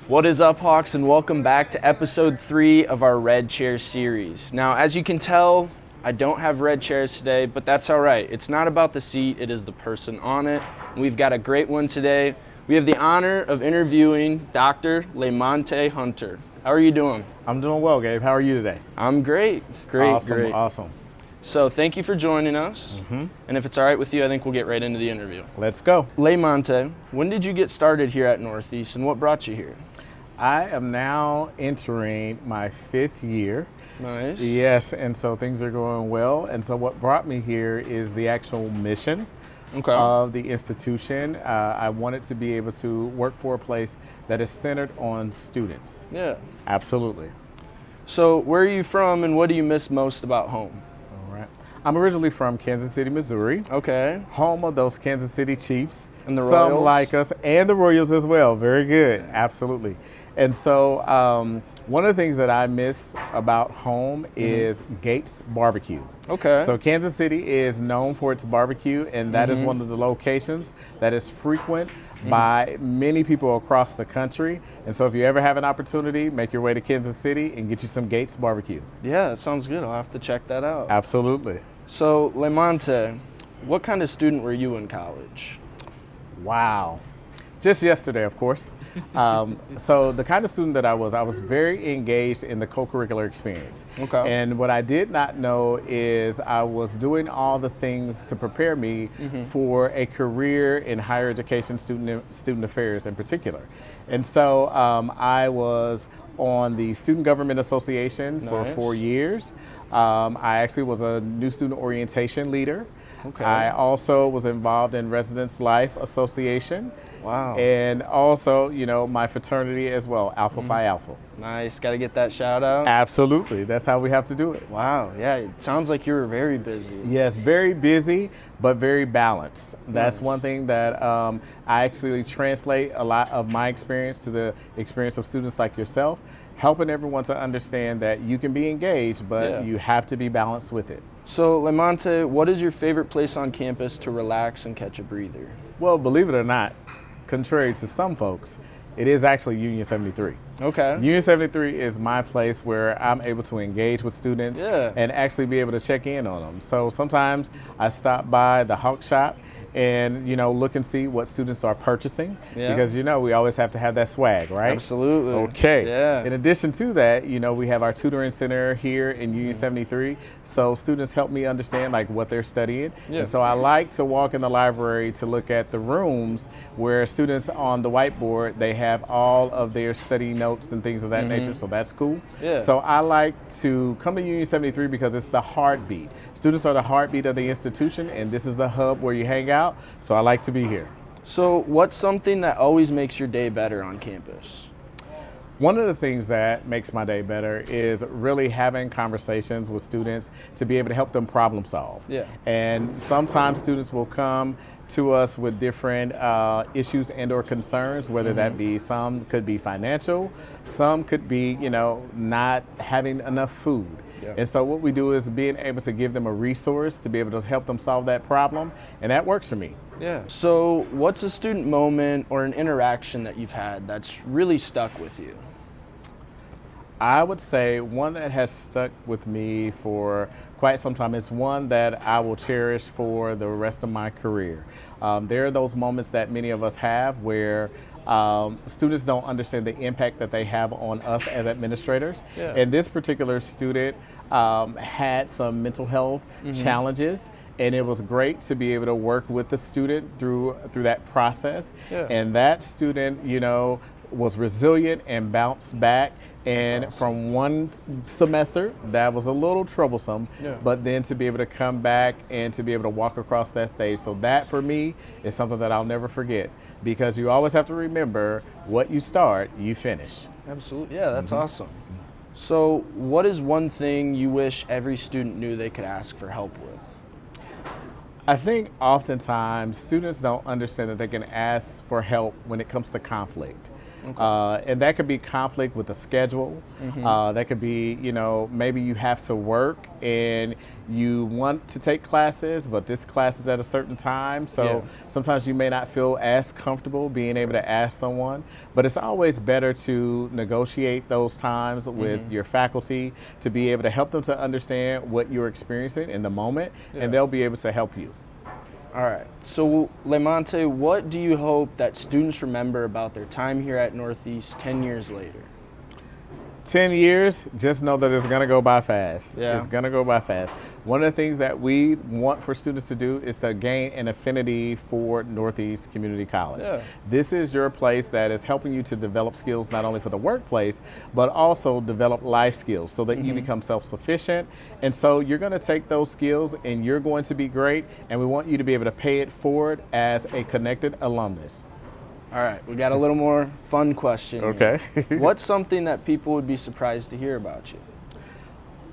What is up, Hawks, and welcome back to episode 3 of our Red Chair series. Now, as you can tell, I don't have red chairs today, but that's all right. It's not about the seat, it is the person on it. We've got a great one today. We have the honor of interviewing Dr. Lai-Monté Hunter. How are you doing? I'm doing well, Gabe. How are you today? I'm great. Awesome. So thank you for joining us. And if it's all right with you, I think we'll get right into the interview. Let's go. Lai-Monté, when did you get started here at Northeast and what brought you here? I am now entering my 5th year. Nice. Yes, and so things are going well. And so what brought me here is the actual mission of the institution. I wanted to be able to work for a place that is centered on students. Yeah. Absolutely. So where are you from and what do you miss most about home? All right. I'm originally from Kansas City, Missouri. Okay. Home of those Kansas City Chiefs. And the Some Royals? like us, and the Royals as well. Very good. Absolutely. And so one of the things that I miss about home is Gates Barbecue. Okay. So Kansas City is known for its barbecue, and that is one of the locations that is frequent by many people across the country. And so if you ever have an opportunity, make your way to Kansas City and get you some Gates Barbecue. Yeah, that sounds good. I'll have to check that out. Absolutely. So, Lai-Monté, what kind of student were you in college? Wow. Just yesterday, of course. So the kind of student that I was very engaged in the co-curricular experience. Okay. And what I did not know is I was doing all the things to prepare me for a career in higher education, student affairs in particular. And so I was on the Student Government Association for 4 years. I actually was a new student orientation leader. Okay. I also was involved in Residence Life Association. Wow. And also, you know, my fraternity as well, Alpha Phi Alpha. Nice. Got to get that shout out. Absolutely. That's how we have to do it. Wow. Yeah, it sounds like you were very busy. Yes, very busy, but very balanced. That's one thing that I actually translate a lot of my experience to the experience of students like yourself, helping everyone to understand that you can be engaged, but you have to be balanced with it. So, Lai-Monté, what is your favorite place on campus to relax and catch a breather? Well, believe it or not, contrary to some folks, it is actually Union 73. Okay. Union 73 is my place where I'm able to engage with students and actually be able to check in on them. So sometimes I stop by the Hawk Shop and, you know, look and see what students are purchasing because, you know, we always have to have that swag, right? Absolutely. Okay. Yeah. In addition to that, you know, we have our tutoring center here in Union 73. So students help me understand like what they're studying. Yeah. And so I like to walk in the library to look at the rooms where students on the whiteboard, they have all of their study notes and things of that nature. So that's cool. Yeah. So I like to come to Union 73 because it's the heartbeat. Students are the heartbeat of the institution, and this is the hub where you hang out. So I like to be here. So, what's something that always makes your day better on campus? One of the things that makes my day better is really having conversations with students to be able to help them problem solve. Yeah. And sometimes students will come to us with different issues and or concerns, whether that be, some could be financial, some could be, you know, not having enough food. Yeah. And so what we do is being able to give them a resource to be able to help them solve that problem, and that works for me. Yeah. So what's a student moment or an interaction that you've had that's really stuck with you? I would say one that has stuck with me for quite some time is one that I will cherish for the rest of my career. There are those moments that many of us have where students don't understand the impact that they have on us as administrators. Yeah. And this particular student had some mental health challenges, and it was great to be able to work with the student through that process. Yeah. And that student, you know, was resilient and bounced back. And awesome. From one semester, that was a little troublesome, but then to be able to come back and to be able to walk across that stage. So that for me is something that I'll never forget, because you always have to remember what you start, you finish. Absolutely. Yeah, that's awesome. So what is one thing you wish every student knew they could ask for help with? I think oftentimes students don't understand that they can ask for help when it comes to conflict. And that could be conflict with the schedule. That could be, maybe you have to work and you want to take classes, but this class is at a certain time. So sometimes you may not feel as comfortable being able to ask someone, but it's always better to negotiate those times with your faculty to be able to help them to understand what you're experiencing in the moment, and they'll be able to help you. All right. So, Lai-Monté, what do you hope that students remember about their time here at Northeast 10 years later? 10 years, just know that it's going to go by fast. Yeah. It's going to go by fast. One of the things that we want for students to do is to gain an affinity for Northeast Community College. Yeah. This is your place that is helping you to develop skills not only for the workplace, but also develop life skills so that you become self-sufficient. And so you're going to take those skills and you're going to be great, and we want you to be able to pay it forward as a connected alumnus. All right, we got a little more fun question. Okay. What's something that people would be surprised to hear about you?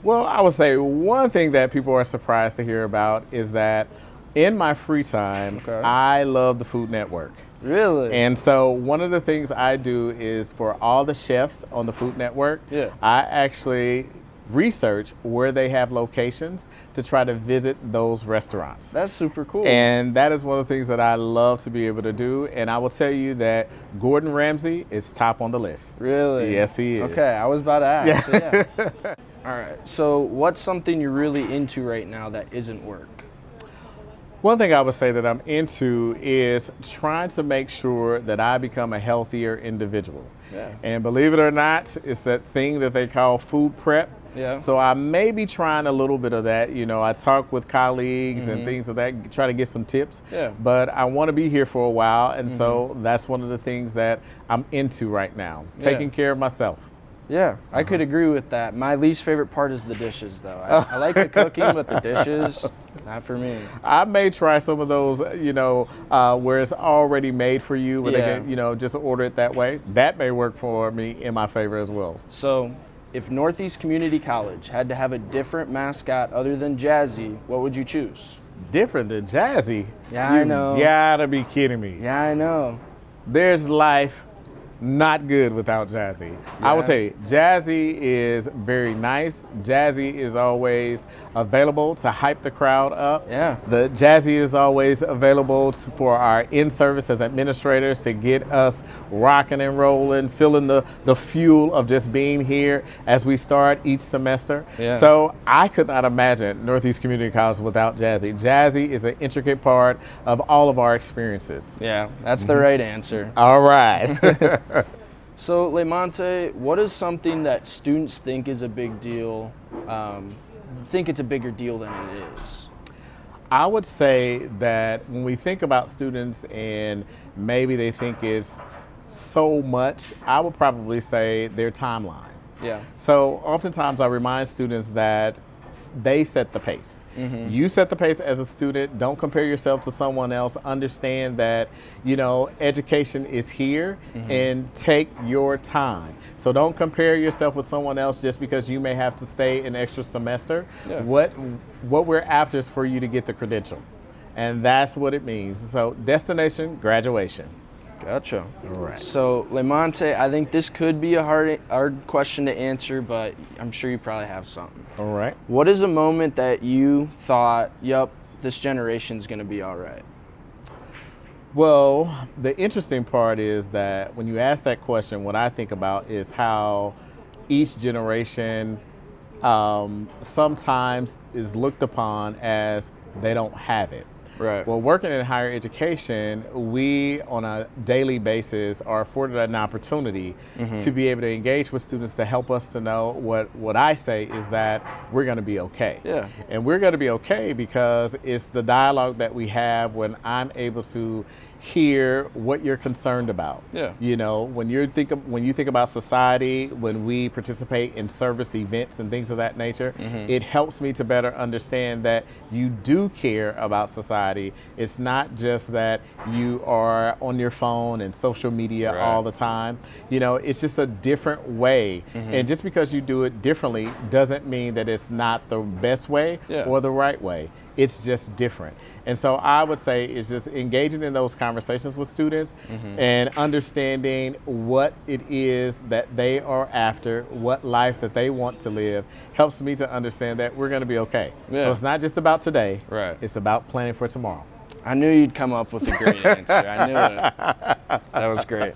Well, I would say one thing that people are surprised to hear about is that in my free time, I love the Food Network. Really? And so one of the things I do is for all the chefs on the Food Network, I actually research where they have locations to try to visit those restaurants. That's super cool. And that is one of the things that I love to be able to do. And I will tell you that Gordon Ramsay is top on the list. Really? Yes, he is. Okay, I was about to ask. So All right, so what's something you're really into right now that isn't work? One thing I would say that I'm into is trying to make sure that I become a healthier individual. And believe it or not, it's that thing that they call food prep. So I may be trying a little bit of that. I talk with colleagues and things of that, try to get some tips. But I want to be here for a while, and so that's one of the things that I'm into right now, taking care of myself. Yeah, I could agree with that. My least favorite part is the dishes, though. I like the cooking, but the dishes, not for me. I may try some of those, where it's already made for you, where they can, just order it that way. That may work for me in my favor as well. So, if Northeast Community College had to have a different mascot other than Jazzy, what would you choose? Different than Jazzy? Yeah, I know. You gotta be kidding me. Yeah, I know. There's life not good without Jazzy. I would say Jazzy is very nice. Jazzy is always available to hype the crowd up. The Jazzy is always available for our in-service as administrators to get us rocking and rolling, feeling the fuel of just being here as we start each semester. So I could not imagine Northeast Community College without Jazzy. Jazzy is an intricate part of all of our experiences. Yeah, that's the right answer. All right. So, Lai-Monté, what is something that students think is a big deal, think it's a bigger deal than it is? I would say that when we think about students and maybe they think it's so much, I would probably say their timeline. So oftentimes I remind students that they set the pace. You set the pace as a student. Don't compare yourself to someone else. Understand that, education is here, and take your time. So don't compare yourself with someone else just because you may have to stay an extra semester. What we're after is for you to get the credential. And that's what it means. So destination, graduation. Gotcha. All right. So, Lai-Monté, I think this could be a hard question to answer, but I'm sure you probably have something. All right. What is a moment that you thought, yep, this generation's going to be all right? Well, the interesting part is that when you ask that question, what I think about is how each generation sometimes is looked upon as they don't have it. Well, working in higher education, we on a daily basis are afforded an opportunity to be able to engage with students to help us to know what I say is that we're going to be okay. And we're going to be okay because it's the dialogue that we have when I'm able to hear what you're concerned about. When you think about society, when we participate in service events and things of that nature, it helps me to better understand that you do care about society. It's not just that you are on your phone and social media all the time. It's just a different way. And just because you do it differently doesn't mean that it's not the best way or the right way. It's just different. And so I would say it's just engaging in those conversations conversations with students and understanding what it is that they are after, what life that they want to live, helps me to understand that we're going to be okay. Yeah. So it's not just about today. Right. It's about planning for tomorrow. I knew you'd come up with a great answer. I knew it. That was great.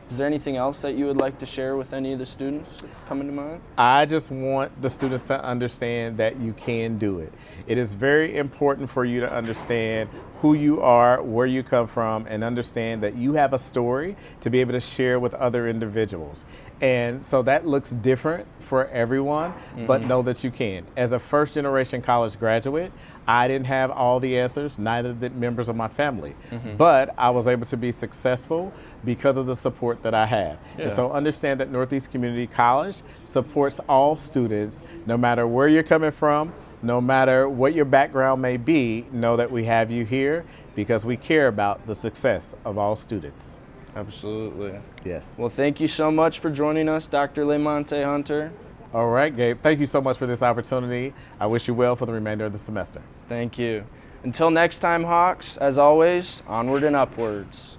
Is there anything else that you would like to share with any of the students coming to mind? I just want the students to understand that you can do it. It is very important for you to understand who you are, where you come from, and understand that you have a story to be able to share with other individuals. And so that looks different for everyone, but know that you can. As a first generation college graduate, I didn't have all the answers, neither did members of my family. But I was able to be successful because of the support that I have. Yeah. And so understand that Northeast Community College supports all students, no matter where you're coming from, no matter what your background may be. Know that we have you here because we care about the success of all students. Absolutely. Yes. Well, thank you so much for joining us, Dr. Lai-Monté Hunter. All right, Gabe. Thank you so much for this opportunity. I wish you well for the remainder of the semester. Thank you. Until next time, Hawks, as always, onward and upwards.